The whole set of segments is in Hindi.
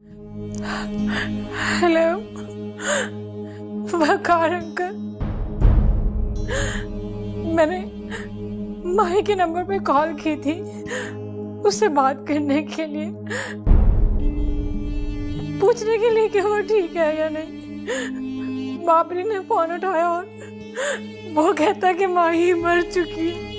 हेलो वकार अंकल, मैंने माही के नंबर पे कॉल की थी उससे बात करने के लिए, पूछने के लिए कि वो ठीक है या नहीं। बाबरी ने फोन उठाया और वो कहता कि माही मर चुकी है।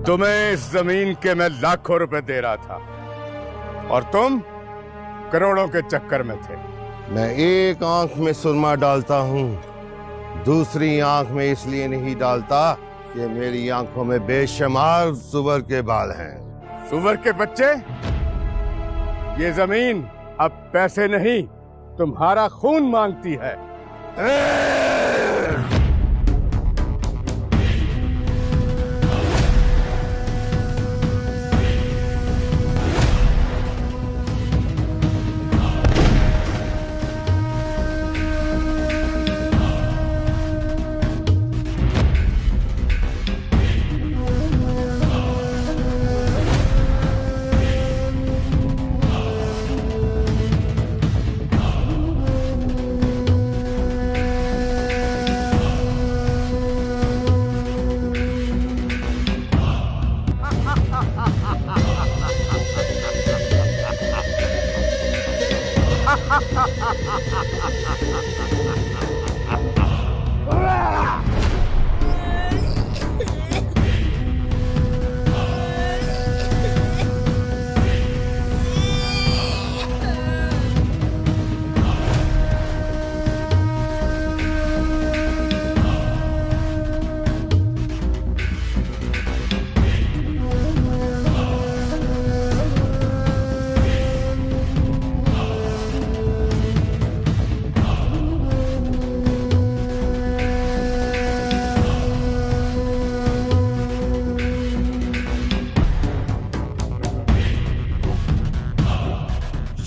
तुम्हें इस जमीन के मैं लाखों रुपए दे रहा था और तुम करोड़ों के चक्कर में थे। मैं एक आंख में सुरमा डालता हूँ, दूसरी आंख में इसलिए नहीं डालता कि मेरी आंखों में बेशुमार सुअर के बाल हैं। सुअर के बच्चे, ये जमीन अब पैसे नहीं तुम्हारा खून मांगती है।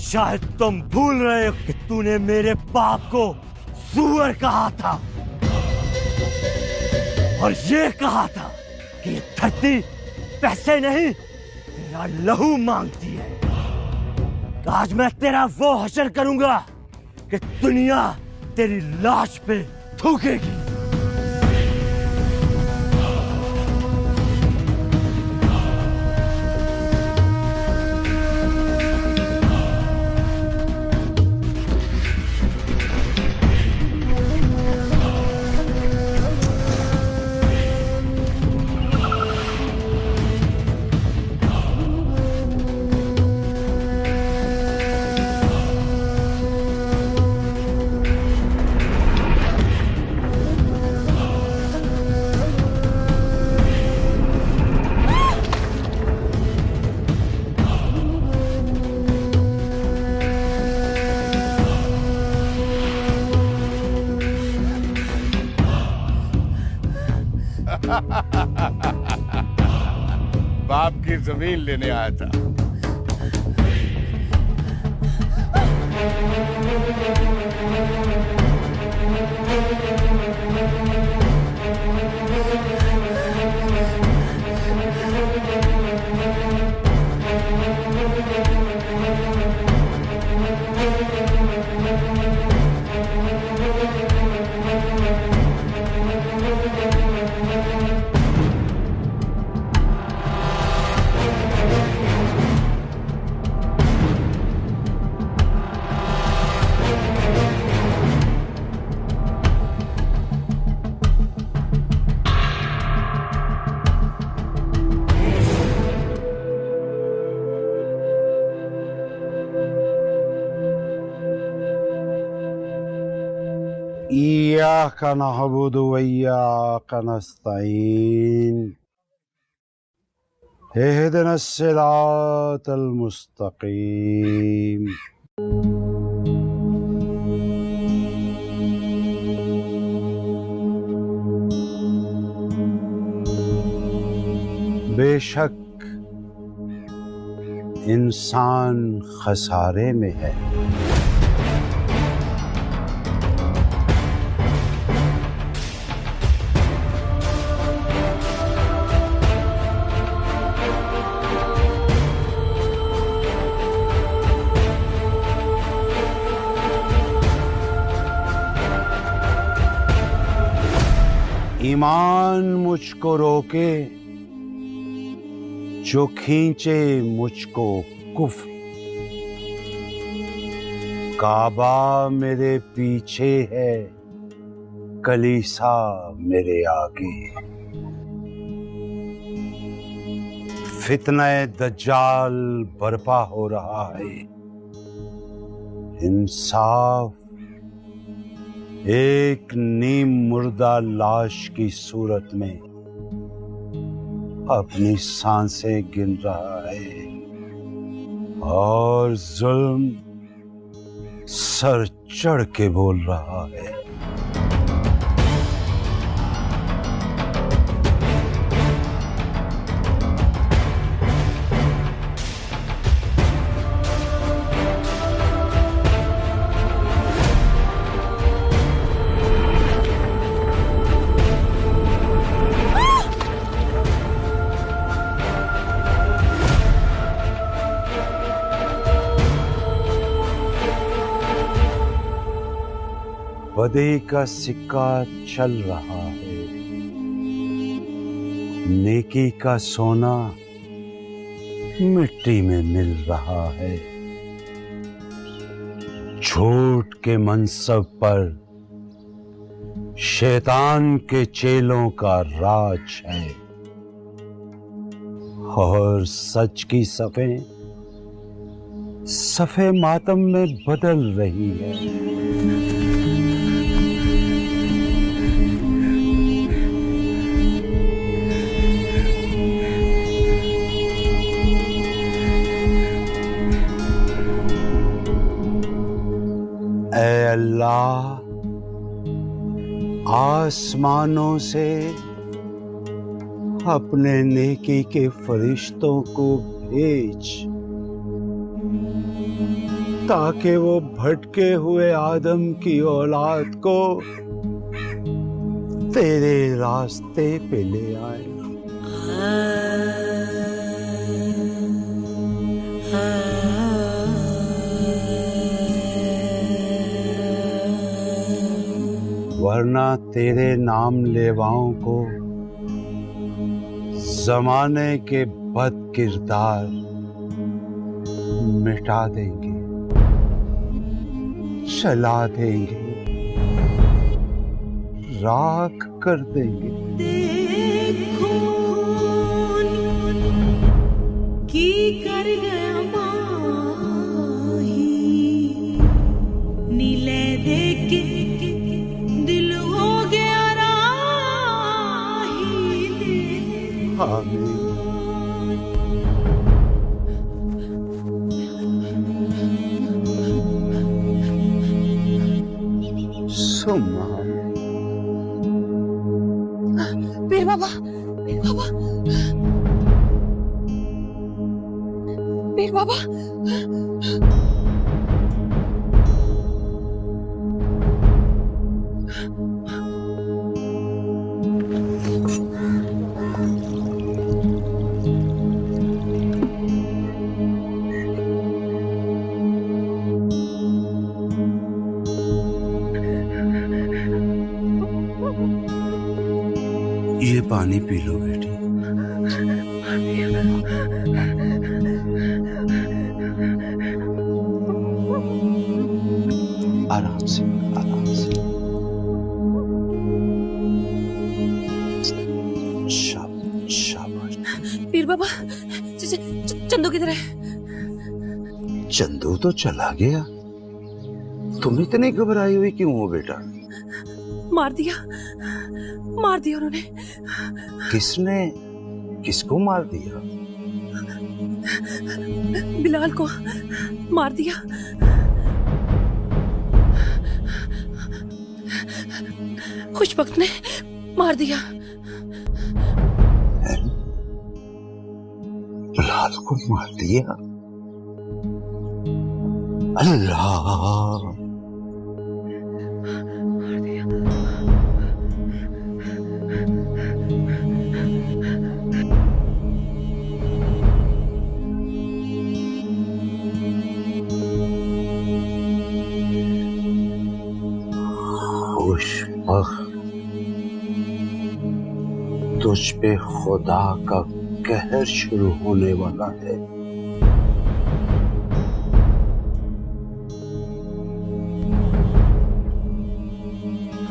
शायद तुम भूल रहे हो कि तूने मेरे बाप को सुअर कहा था और ये कहा था कि ये धरती पैसे नहीं तेरा लहू मांगती है। आज मैं तेरा वो हश्र करूंगा कि दुनिया तेरी लाश पे थूकेगी। बाप की जमीन लेने आया था। इय्याका नअबुदु व इय्याका नस्तईन इहदिनस सिरातल मुस्तकीम। बेशक इंसान खसारे में है। ईमान मुझको रोके जो खींचे मुझको कुफ्र। काबा मेरे पीछे है, कलीसा मेरे आगे। फितने दज्जाल बर्पा हो रहा है। इंसाफ एक नीम मुर्दा लाश की सूरत में अपनी सांसें गिन रहा है और जुल्म सर चढ़ के बोल रहा है। बदी का सिक्का चल रहा है, नेकी का सोना मिट्टी में मिल रहा है। झूठ के मनसब पर शैतान के चेलों का राज है और सच की सफ़ें सफ़े मातम में बदल रही है। ऐ अल्लाह, आसमानों से अपने नेकी के फरिश्तों को भेज ताकि वो भटके हुए आदम की औलाद को तेरे रास्ते पे ले आए। वरना तेरे नाम लेवाओं को जमाने के बद किरदार मिटा देंगे, चला देंगे, राख कर देंगे। देखो की कर गया माही, नीले देख के दिल हो गया राही दे। आमीन। सुम्मा पीर बाबा, पीर बाबा, पीर बाबा, ये पानी पी लो बेटी। आराम से, आराम से। शाबाश। पीर बाबा, चंदू किधर है? चंदू तो चला गया। तुम इतनी घबराई हुई क्यों हो बेटा? मार दिया उन्होंने। किसने? किसको मार दिया? बिलाल को मार दिया। खुशबख्त ने मार दिया। बिलाल को मार दिया? अल्लाह। खुशबख्त, तुझ पे खुदा का कहर शुरू होने वाला है।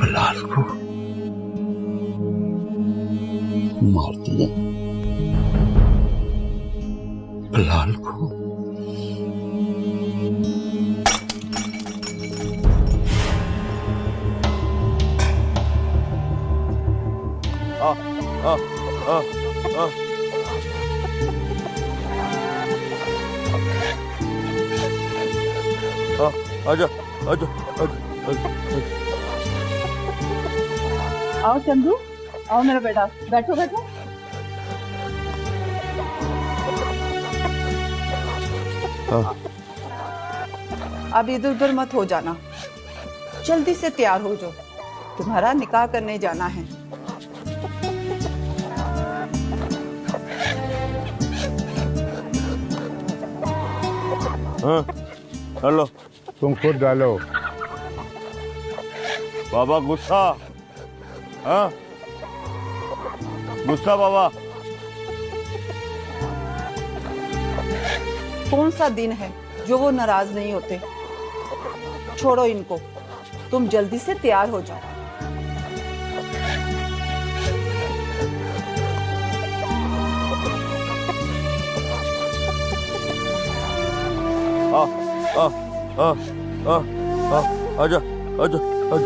बिलाल को मार दिया? बिलाल को? आजा, आजा, आओ चंदू, आओ मेरा बेटा, बैठो बैठो। अब इधर उधर मत हो जाना, जल्दी से तैयार हो जाओ, तुम्हारा निकाह करने जाना है। हाँ, हेलो। तुम खुद डालो। बाबा गुस्सा? हाँ, गुस्सा बाबा? कौन सा दिन है जो वो नाराज नहीं होते? छोड़ो इनको, तुम जल्दी से तैयार हो जाओ। आजा, आजा, आजा, आजा।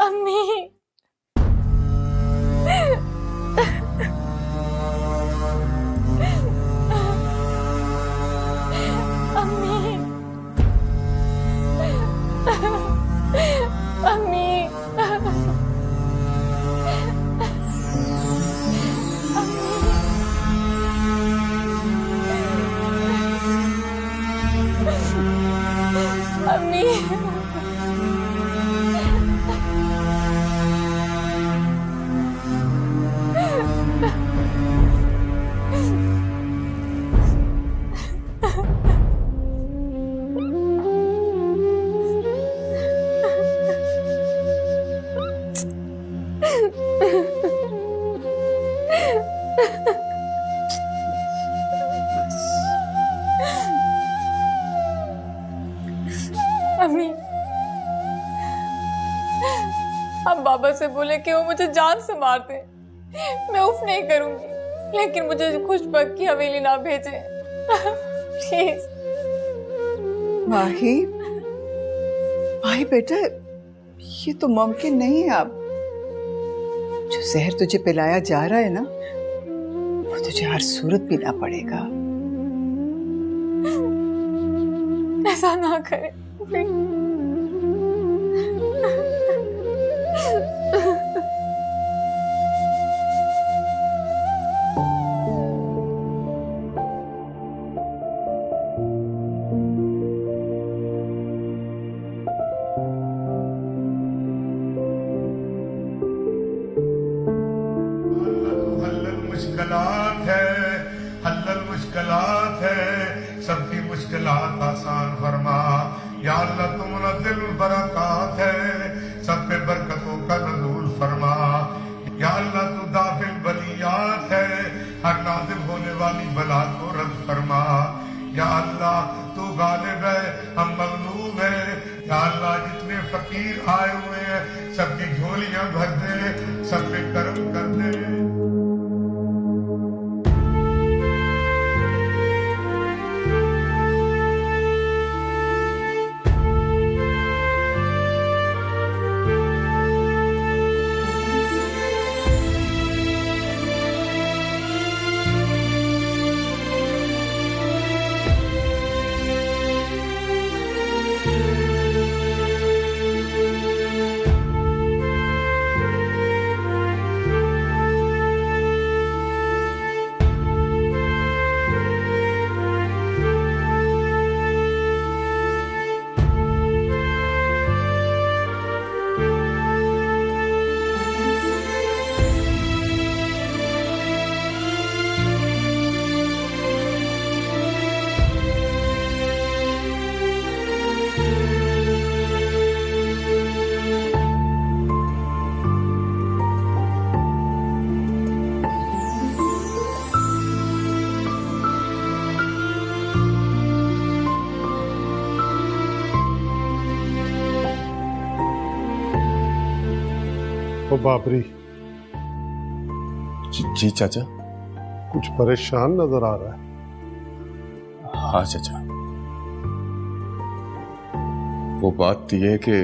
अम्मी, अम्मी, अम्मी, अम्मी, हम बाबा से बोले कि वो मुझे जान से मार दे, मैं उफ नहीं करूंगी, लेकिन मुझे खुशबख्त की हवेली ना भेजे प्लीज। माही, माही बेटा, ये तो मुमकिन नहीं है। अब जो जहर तुझे पिलाया जा रहा है ना, वो तुझे हर सूरत पीना पड़ेगा। ऐसा ना करे। हल्लल मुश्किलात है, हल्लल मुश्किलात अल्लाह तुम मुनज़्ज़िल बरक़ात है, सब पे बरकतों का नज़ूल फरमा। या अल्लाह तू दाफिल बलियात है, हर नाज़िल होने वाली बला को रद्द फरमा। या अल्लाह तू गालिब है, हम मगलूब है। या अल्लाह जितने फकीर आए हुए हैं सबकी झोलियां भर दे, सब पे करम कर दे। ओ बाबरी, जी चाचा। कुछ परेशान नजर आ रहा है। हाँ चाचा, वो बात यह है कि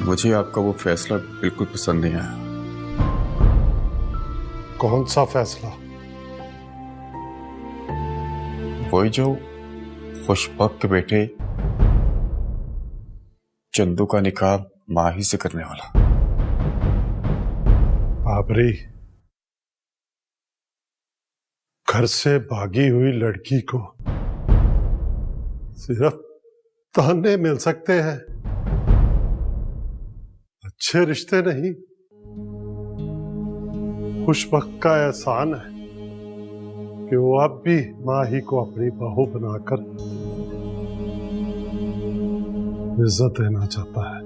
मुझे आपका वो फैसला बिल्कुल पसंद नहीं आया। कौन सा फैसला? वही जो खुशबक के बेटे चंदू का निकाह माही से करने वाला। बाबरी, घर से भागी हुई लड़की को सिर्फ ताने मिल सकते हैं, अच्छे रिश्ते नहीं। खुशबक का एहसान है कि वो अब भी माही को अपनी बहू बनाकर इज्जत देना चाहता है।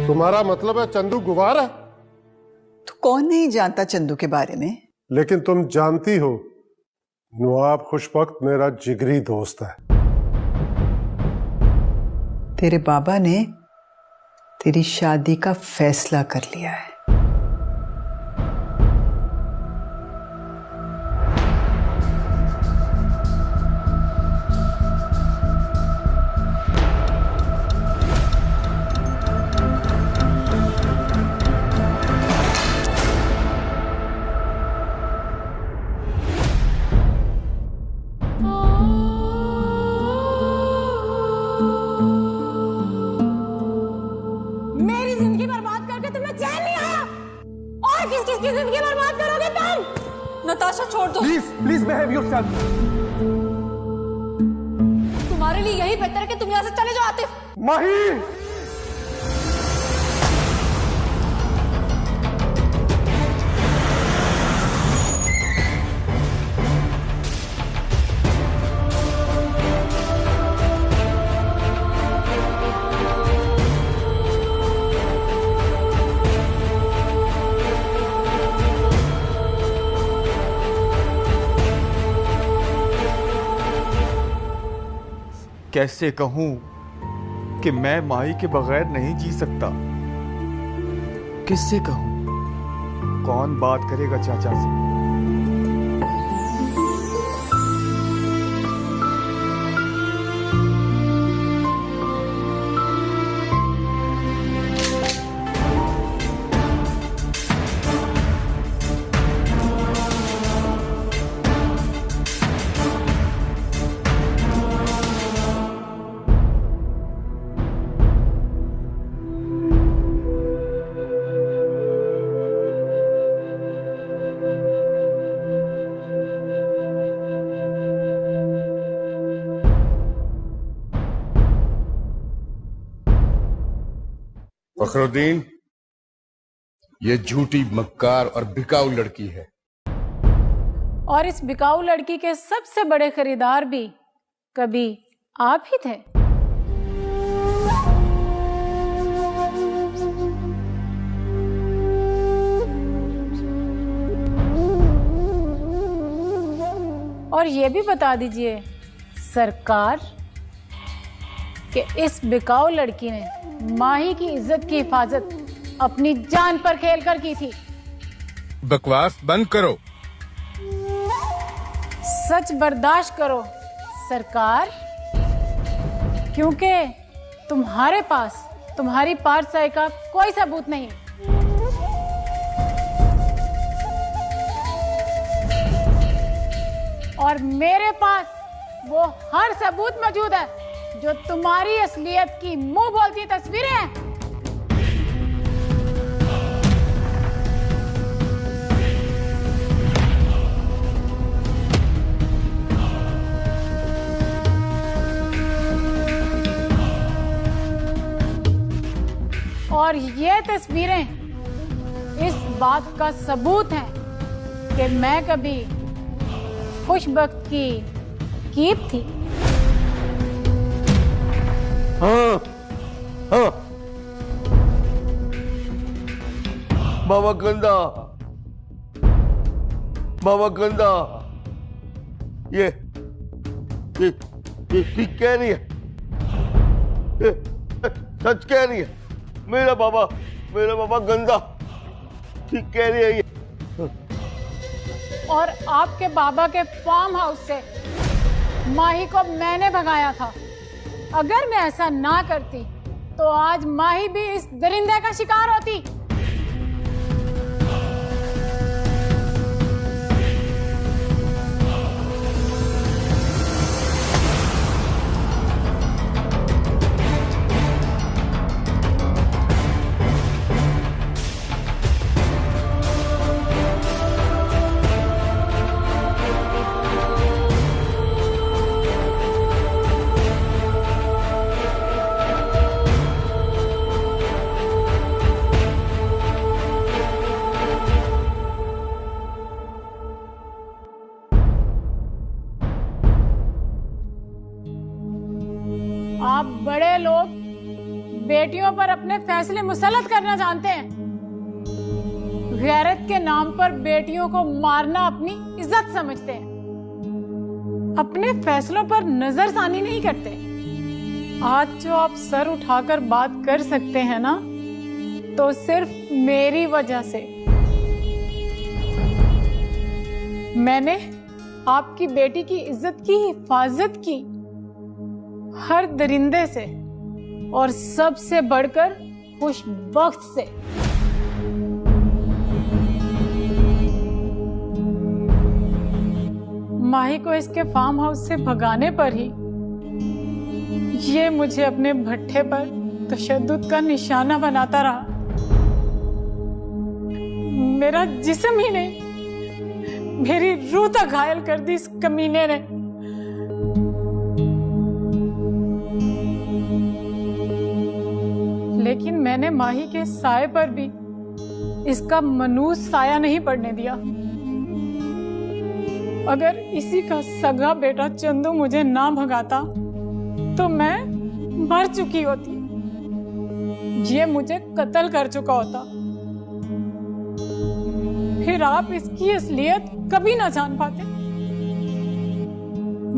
तुम्हारा मतलब है चंदू गुवार है? तो कौन नहीं जानता चंदू के बारे में? लेकिन तुम जानती हो नवाब खुशबख्त मेरा जिगरी दोस्त है। तेरे बाबा ने तेरी शादी का फैसला कर लिया है। किसकी जिंदगी बर्बाद करोगे तुम? नताशा छोड़ दो। Please behave yourself. तुम्हारे लिए यही बेहतर है कि तुम यहाँ से चले जाओ आतिफ। माही, कैसे कहूं कि मैं माही के बगैर नहीं जी सकता? किससे कहूं? कौन बात करेगा चाचा से? फखरुद्दीन, ये झूठी, मक्कार और बिकाऊ लड़की है। और इस बिकाऊ लड़की के सबसे बड़े खरीदार भी कभी आप ही थे। और ये भी बता दीजिए सरकार कि इस बिकाऊ लड़की ने माही की इज्जत की हिफाजत अपनी जान पर खेलकर की थी। बकवास बंद करो। सच बर्दाश्त करो सरकार, क्योंकि तुम्हारे पास तुम्हारी पारसाई का कोई सबूत नहीं। और मेरे पास वो हर सबूत मौजूद है जो तुम्हारी असलियत की मुंह बोलती तस्वीरें हैं। और ये तस्वीरें इस बात का सबूत हैं कि मैं कभी खुशबख्त की कीप थी। हाँ, हाँ। बाबा गंदा, बाबा गंदा, ये ठीक कह रही है, ये सच कह रही है। मेरा बाबा गंदा ठीक कह रही है ये। और आपके बाबा के फार्म हाउस से माही को मैंने भगाया था। अगर मैं ऐसा ना करती तो आज माही भी इस दरिंदे का शिकार होती। आप बड़े लोग बेटियों पर अपने फैसले मुसल्लत करना जानते हैं। गैरत के नाम पर बेटियों को मारना अपनी इज्जत समझते हैं। अपने फैसलों पर नजरसानी नहीं करते। आज जो आप सर उठाकर बात कर सकते हैं ना, तो सिर्फ मेरी वजह से। मैंने आपकी बेटी की इज्जत की हिफाजत की, हर दरिंदे से और सबसे बढ़कर खुशबख्त से। माही को इसके फार्म हाउस से भगाने पर ही ये मुझे अपने भट्ठे पर तशद्दुद का निशाना बनाता रहा। मेरा जिस्म ही नहीं, मेरी रूह तक घायल कर दी इस कमीने ने। लेकिन मैंने माही के साए पर भी इसका मनूस साया नहीं पड़ने दिया। अगर इसी का सगा बेटा चंदू मुझे ना भगाता तो मैं मर चुकी होती। ये मुझे कत्ल कर चुका होता। फिर आप इसकी असलियत कभी ना जान पाते।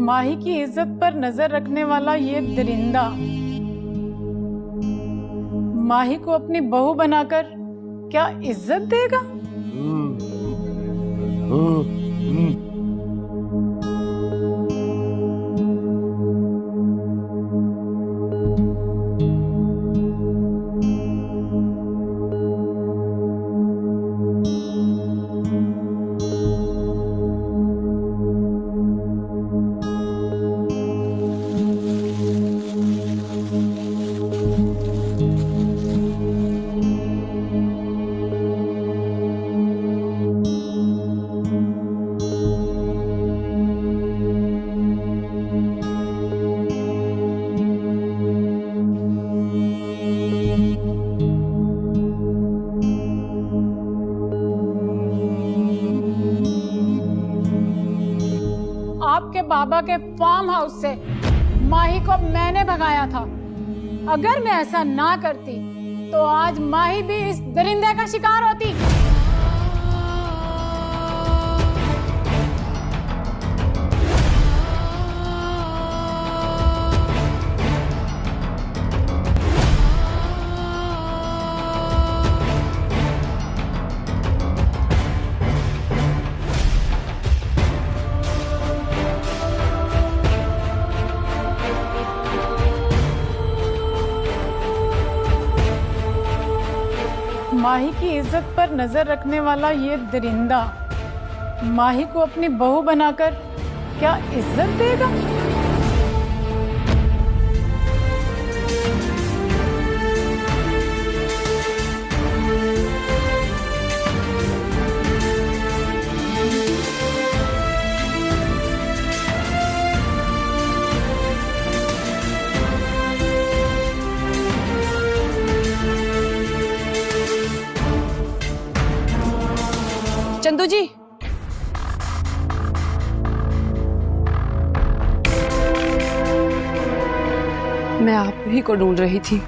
माही की इज्जत पर नजर रखने वाला ये दरिंदा माही को अपनी बहू बनाकर क्या इज्जत देगा? आपके बाबा के फार्म हाउस से माही को मैंने भगाया था। अगर मैं ऐसा ना करती तो आज माही भी इस दरिंदे का शिकार होती। माही की इज्जत पर नजर रखने वाला ये दरिंदा माही को अपनी बहू बनाकर क्या इज्जत देगा? चंदू जी, मैं आप ही को ढूंढ रही थी।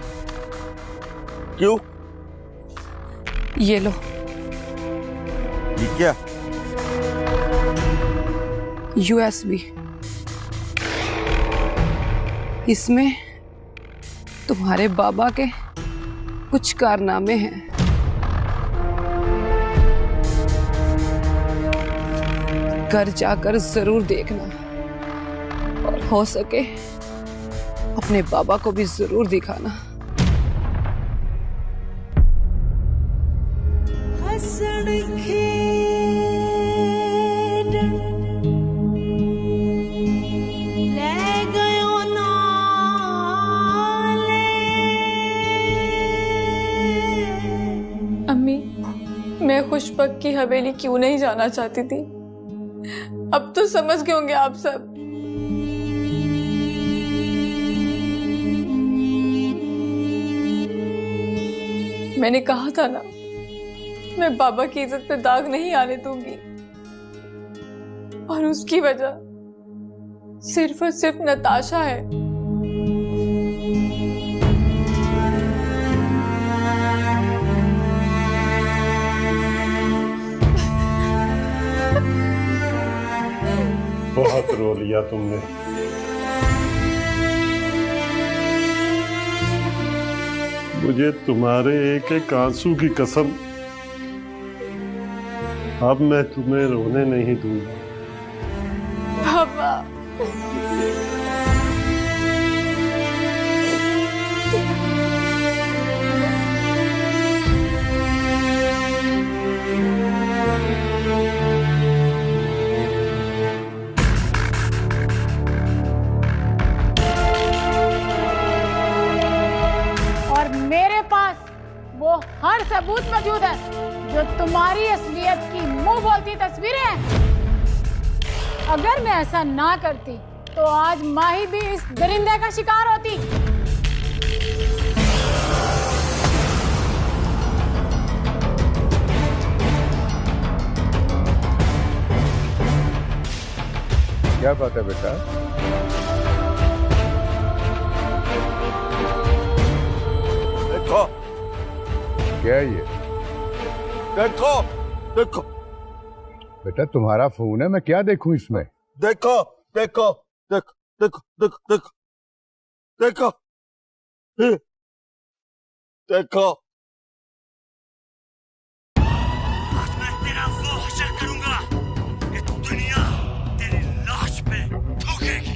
क्यों? ये लो। ये क्या? USB। इसमें तुम्हारे बाबा के कुछ कारनामे हैं। घर जाकर जरूर देखना और हो सके अपने बाबा को भी जरूर दिखाना। अम्मी, मैं खुशबक की हवेली क्यों नहीं जाना चाहती थी, अब तो समझ गए होंगे आप सब। मैंने कहा था ना, मैं बाबा की इज्जत पे दाग नहीं आने दूंगी, और उसकी वजह सिर्फ और सिर्फ नताशा है। बहुत रो लिया तुमने। मुझे तुम्हारे एक एक आंसू की कसम, अब मैं तुम्हें रोने नहीं दूंगा। बाबा, वो हर सबूत मौजूद है जो तुम्हारी असलियत की मुंह बोलती तस्वीरें हैं। अगर मैं ऐसा ना करती तो आज माही भी इस दरिंदे का शिकार होती। क्या बात है बेटा? देखो क्या है ये? देखो देखो बेटा, तुम्हारा फोन है, मैं क्या देखूं इसमें? देखो देखो देखो देखो देखो देखो देखो देखो। आज मैं तेरा वो हशर करूंगा कि दुनिया तेरी लाश पे थूकेगी।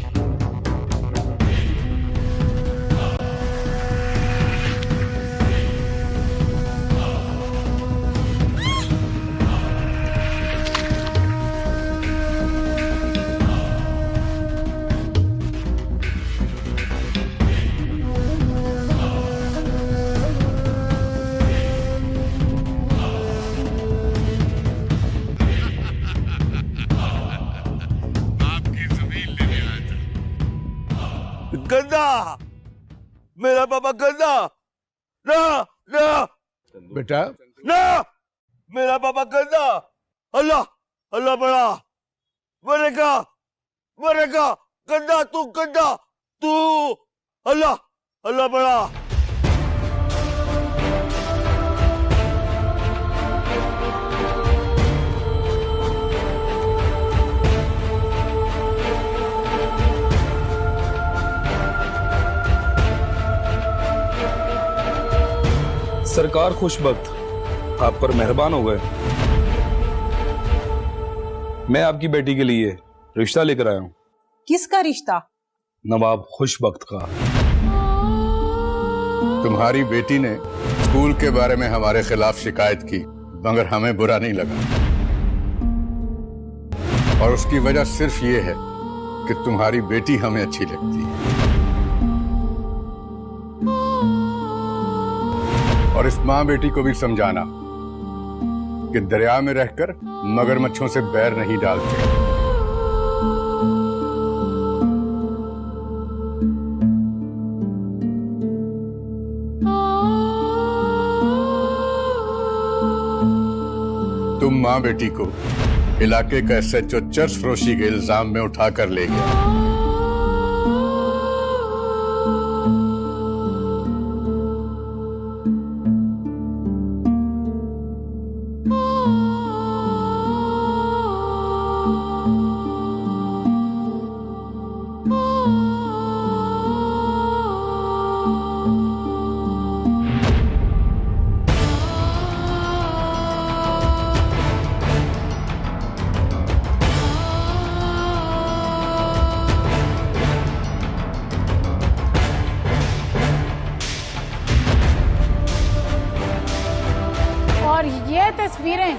गंदा, मेरा बाबा गंदा। ना ना बेटा, ना, मेरा बाबा गंदा। अल्लाह अल्लाह बड़ा, मरेगा मरेगा। गंदा तू, गंदा तू। अल्लाह, अल्लाह बड़ा। सरकार खुशबख्त आप पर मेहरबान हो गए। मैं आपकी बेटी के लिए रिश्ता लेकर आया हूं। किसका रिश्ता? नवाब खुशबख्त का। तुम्हारी बेटी ने स्कूल के बारे में हमारे खिलाफ शिकायत की, मगर हमें बुरा नहीं लगा। और उसकी वजह सिर्फ ये है कि तुम्हारी बेटी हमें अच्छी लगती है। और इस माँ बेटी को भी समझाना कि दरिया में रहकर मगरमच्छों से बैर नहीं डालते। तुम माँ बेटी को इलाके का SHO चर्च फरोशी के इल्जाम में उठाकर ले गया। और ये तस्वीरें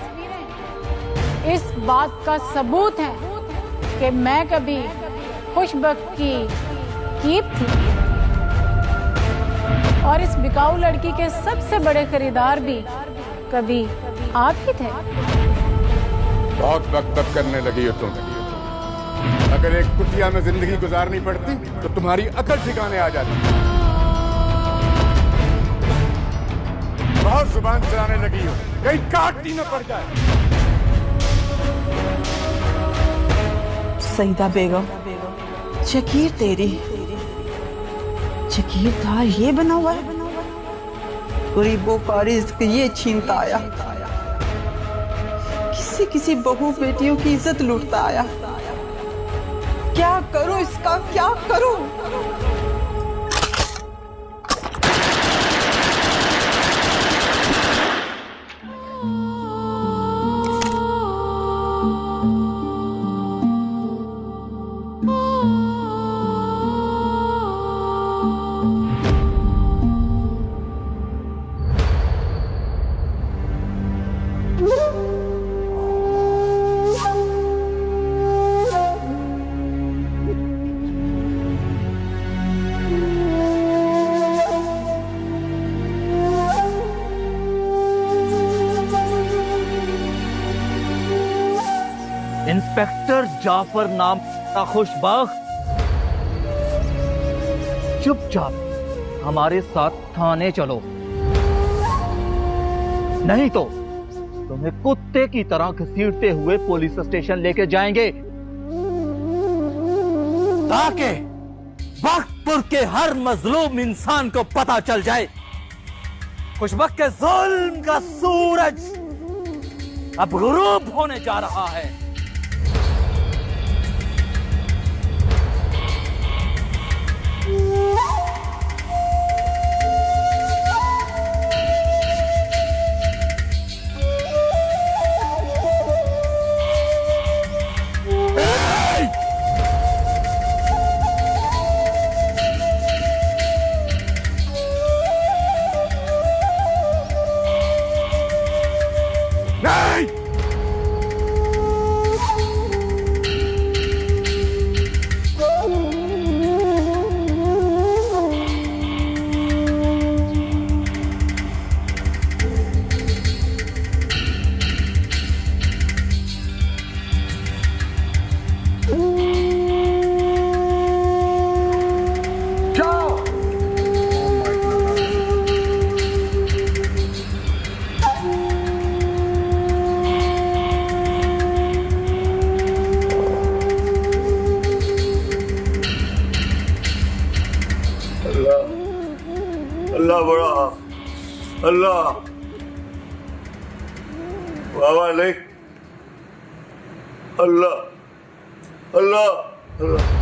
इस बात का सबूत है कि मैं कभी खुशबख्त की कीप थी और इस बिकाऊ लड़की के सबसे बड़े खरीदार भी कभी आप ही थे। बहुत बकबक करने लगी हो तुम। अगर एक कुटिया में जिंदगी गुजारनी पड़ती तो तुम्हारी अकल ठिकाने आ जाती। बहुत जुबान चलाने लगी हो, कहीं काटती न पड़ जाए। सईदा बेगम, शकीर तेरी जगीरदार ये बना हुआ है, गरीबों का रिज़्क़ ये छीनता आया, किसी किसी बहू बेटियों की इज्जत लूटता आया। क्या करूं इसका, क्या करूं? इंस्पेक्टर जाफर नाम का खुशबख्त, चुपचाप हमारे साथ थाने चलो, नहीं तो तुम्हें कुत्ते की तरह घसीटते हुए पुलिस स्टेशन लेके जाएंगे, ताकि वक्तपुर के हर मजलूम इंसान को पता चल जाए खुशबख्त के जुल्म का सूरज अब गुरूब होने जा रहा है। अल्लाह बाबा नहीं, अल्लाह अल्लाह अल्लाह